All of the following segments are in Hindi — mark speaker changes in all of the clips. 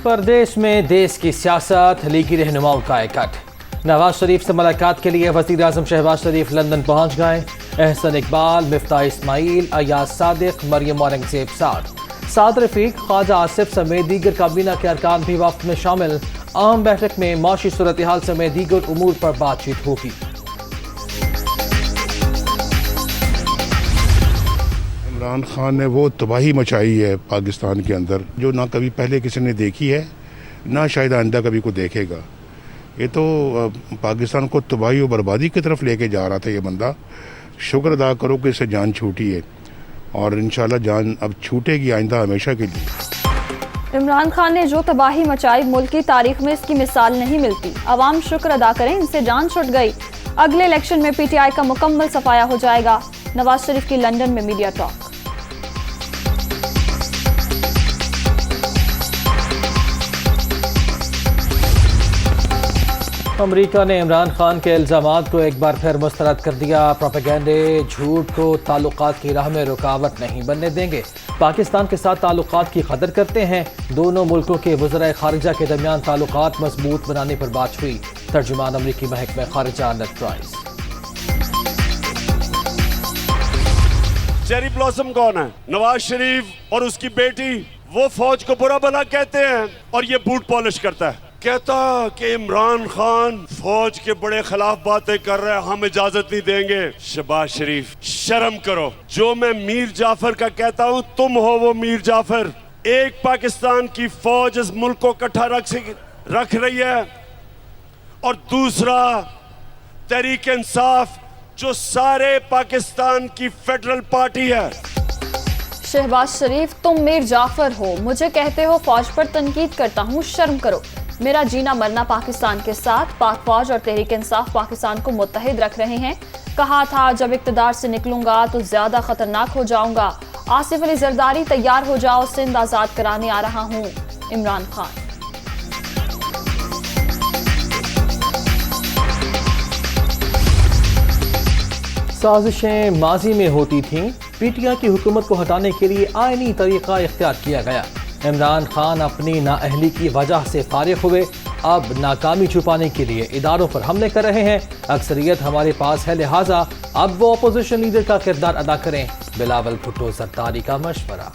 Speaker 1: प्रदेश में देश की सियासत, लीगी रहनुमाओं का इकट्ठ। नवाज शरीफ से मुलाकात के लिए वज़ीर आज़म शहबाज शरीफ लंदन पहुंच गए। एहसन इकबाल, मिफ्ताह इस्माइल, अयाज सादिक, मरियम औरंगजेब साद रफीक, ख्वाजा आसिफ समेत दीगर काबीना के अरकान भी वफ्द में शामिल। अहम बैठक में माशी सूरत हाल समेत दीगर उमूर पर बातचीत होगी।
Speaker 2: इमरान खान ने वो तबाही मचाई है पाकिस्तान के अंदर जो ना कभी पहले किसी ने देखी है, ना शायद आइंदा कभी को देखेगा। ये तो पाकिस्तान को तबाही और बर्बादी की तरफ लेके जा रहा था ये बंदा। शुक्र अदा करो कि इससे जान छूटी है और इंशाल्लाह जान अब छूटेगी आइंदा हमेशा के लिए।
Speaker 3: इमरान खान ने जो तबाही मचाई, मुल्क की तारीख में इसकी मिसाल नहीं मिलती। अवाम शुक्र अदा करें, इनसे जान छूट गई। अगले इलेक्शन में पीटीआई का मुकम्मल सफाया हो जाएगा। नवाज शरीफ की लंदन में मीडिया टॉक।
Speaker 1: अमेरिका ने इमरान खान के इल्ज़ामात को एक बार फिर मुस्तरद कर दिया। प्रोपेगेंडे, झूठ को ताल्लुकात की राह में रुकावट नहीं बनने देंगे। पाकिस्तान के साथ ताल्लुकात की कदर करते हैं। दोनों मुल्कों के वज़राए खारिजा के दरमियान ताल्लुकात मजबूत बनाने पर बात हुई। तर्जुमान अमरीकी महकमा खारिजा नेड प्राइस।
Speaker 4: चेरी ब्लॉसम कौन है? नवाज शरीफ और उसकी बेटी। वो फौज को बुरा भला कहते हैं और ये बूट पॉलिश करता है। कहता कि इमरान खान फौज के बड़े खिलाफ बातें कर रहा है, हम इजाजत नहीं देंगे। शहबाज शरीफ, शर्म करो। जो मैं मीर जाफर का कहता हूं, तुम हो वो मीर जाफर। एक पाकिस्तान की फौज इस मुल्क को इकट्ठा रख रही है और दूसरा तहरीक इंसाफ जो सारे पाकिस्तान की फेडरल पार्टी है।
Speaker 3: शहबाज शरीफ, तुम मीर जाफर हो, मुझे कहते हो फौज पर तनकीद करता हूँ, शर्म करो। मेरा जीना मरना पाकिस्तान के साथ। पाक फौज और तहरीक इंसाफ पाकिस्तान को मुत्तहिद रख रहे हैं। कहा था जब इक़्तिदार से निकलूंगा तो ज्यादा खतरनाक हो जाऊंगा। आसिफ अली जरदारी, तैयार हो जाओ, सिंध आजाद कराने आ रहा हूँ। इमरान खान।
Speaker 1: साजिशें माजी में होती थीं। पीटीआई की हुकूमत को हटाने के लिए आईनी तरीका इख्तियार किया गया। इमरान खान अपनी नाअहली की वजह से फारिग हुए। अब नाकामी छुपाने के लिए इदारों पर हमले कर रहे हैं। अक्सरियत हमारे पास है, लिहाजा अब वो अपोजिशन लीडर का किरदार अदा करें। बिलावल भुट्टो जरदारी का मशवरा।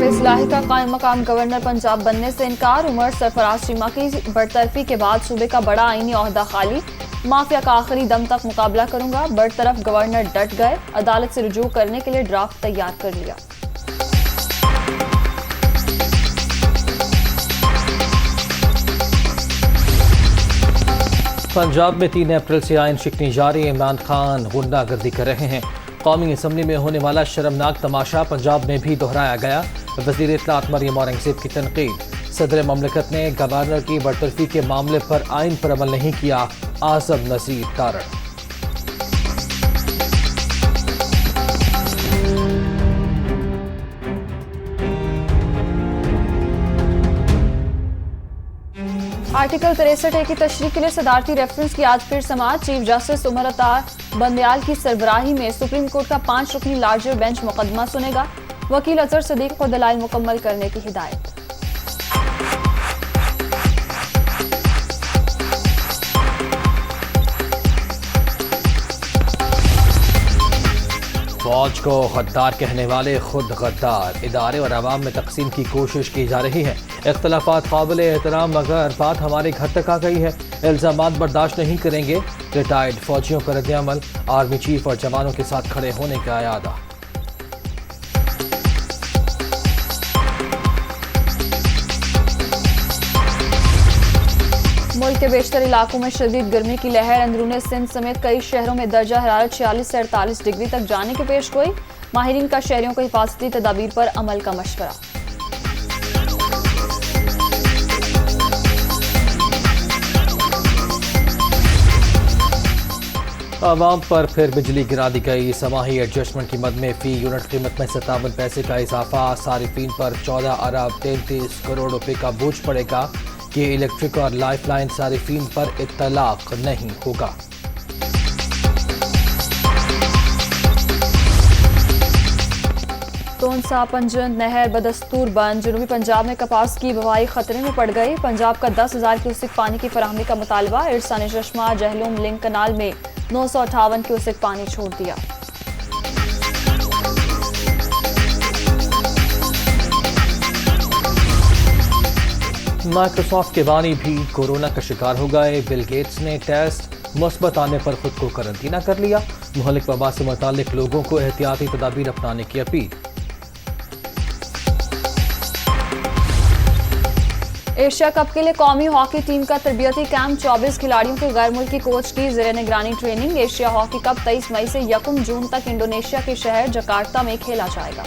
Speaker 3: इस्लाही का कायम मकाम गवर्नर पंजाब बनने से इनकार। उमर सरफराज चीमा की बरतरफी के बाद सूबे का बड़ा आईनी ओहदा खाली। माफिया का आखिरी दम तक मुकाबला करूंगा। बरतरफ गवर्नर डट गए। अदालत से रुजू करने के लिए ड्राफ्ट तैयार कर लिया।
Speaker 1: पंजाब में 3 अप्रैल से आइन शिकनी जारी। इमरान खान गुंडागर्दी कर रहे हैं। कौमी असम्बली में होने वाला शर्मनाक तमाशा पंजाब में भी दोहराया गया। वज़ीर इत्तलात मरियम औरंगजेब की तनकीद। सदर ममलकत ने गवर्नर की बरतरफी के मामले पर आइन पर अमल नहीं किया। आज़म नज़ीर तारण।
Speaker 3: आर्टिकल 63A की तशरीह के लिए सदारती रेफरेंस की आज फिर समाअत। चीफ जस्टिस उमर अता बंदयाल की सरबराही में सुप्रीम कोर्ट का 5 रुकनी लार्जर बेंच मुकदमा सुनेगा। वकील अजहर सदीक को दलाइल मुकम्मल करने की हिदायत।
Speaker 1: फौज को गद्दार कहने वाले खुद गद्दार। इदारे और अवाम में तकसीम की कोशिश की जा रही है। इख्तलाफात काबिल एहतराम, मगर बात हमारे घर तक आ गई है। इल्ज़ामात बर्दाश्त नहीं करेंगे। रिटायर्ड फौजियों का रद्द-ए-अमल। आर्मी चीफ और जवानों के साथ खड़े होने का इरादा।
Speaker 3: मुल्क के बेशतर इलाकों में शदीद गर्मी की लहर। अंदरूनी सिंध समेत कई शहरों में दर्जा हरारत 46 से 48 डिग्री तक जाने की पेश गोई। माहिरीन का शहरियों को हिफाजती तदाबीर पर अमल का मशवरा।
Speaker 1: आवाम पर फिर बिजली गिरा दी गई। समाही एडजस्टमेंट कीमत में फी यूनिट कीमत में 57 पैसे का इजाफा। सारिफीन पर 14 अरब 33 करोड़ रुपए का बोझ पड़ेगा कि इलेक्ट्रिक और लाइफलाइन सारिफीन पर इत्तलाक नहीं होगा।
Speaker 3: तोनसा पंजन नहर बदस्तूर बंद। जनूबी पंजाब में कपास की बुवाई खतरे में पड़ गई। पंजाब का 10,000 क्यूसेक पानी की फराहमी का मुतालबा। इरसानी चश्मा जहलुम लिंक कनाल में 958 क्यूसेक पानी छोड़ दिया।
Speaker 1: माइक्रोसॉफ्ट के बानी भी कोरोना का शिकार हो गए। बिल गेट्स ने टेस्ट मुस्बत आने पर खुद को करंतना कर लिया। मुहलिक वबा से मुतालिक लोगों को एहतियाती तदाबीर अपनाने की अपील।
Speaker 3: एशिया कप के लिए कौमी हॉकी टीम का तरबियती कैंप। 24 खिलाड़ियों के गैर मुल्की कोच की ज़ेर निगरानी ट्रेनिंग। एशिया हॉकी कप 23 मई से 1 जून तक इंडोनेशिया के शहर जकार्ता में खेला जाएगा।